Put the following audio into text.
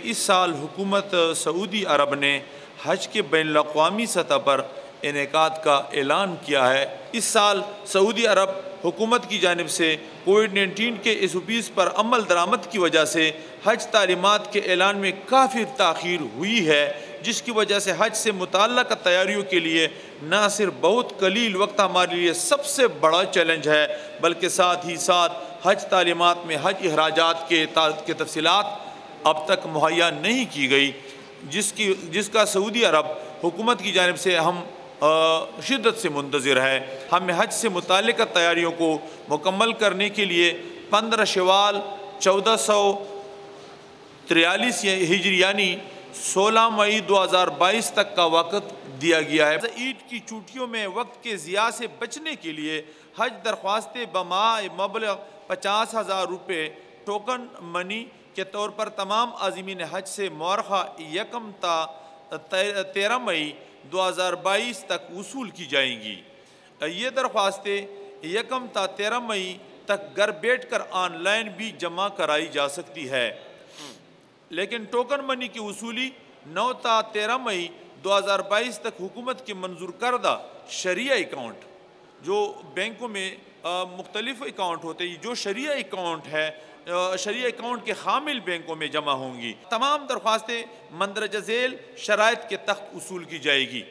اس سال حکومت سعودی عرب نے حج کے بین الاقوامی سطح پر انعقاد کا اعلان کیا ہے۔ اس سال سعودی عرب حکومت کی جانب سے کووڈ-19 کے اس وبیس پر عمل درآمد کی وجہ سے حج تعلیمات کے اعلان میں کافی تاخیر ہوئی ہے، جس کی وجہ سے حج سے متعلقہ تیاریوں کے لیے نہ صرف بہت قلیل وقت ہمارے لیے سب سے بڑا چیلنج ہے، بلکہ ساتھ ہی ساتھ حج تعلیمات میں حج اخراجات کے تفصیلات اب تک مہیا نہیں کی گئی، جس کا سعودی عرب حکومت کی جانب سے ہم شدت سے منتظر ہے۔ ہمیں حج سے متعلقہ تیاریوں کو مکمل کرنے کے لیے 15 شوال 1443 ہجری یعنی 16 مئی 2022 تک کا وقت دیا گیا ہے۔ عید کی چھٹیوں میں وقت کے ضیاع سے بچنے کے لیے حج درخواستیں بمائے مبلغ 50,000 روپے ٹوکن منی کے طور پر تمام عازمین حج سے مورخہ 1 تا 13 مئی 2022 تک وصول کی جائیں گی۔ یہ درخواستیں 1 تا 13 مئی تک گھر بیٹھ کر آن لائن بھی جمع کرائی جا سکتی ہے، لیکن ٹوکن منی کی وصولی 9 تا 13 مئی 2022 تک حکومت کے منظور کردہ شرعیہ اکاؤنٹ، جو بینکوں میں مختلف اکاؤنٹ ہوتے ہیں، جو شرعیہ اکاؤنٹ ہے، شرعیہ اکاؤنٹ کے حامل بینکوں میں جمع ہوں گی۔ تمام درخواستیں مندرجہ ذیل شرائط کے تحت وصول کی جائے گی۔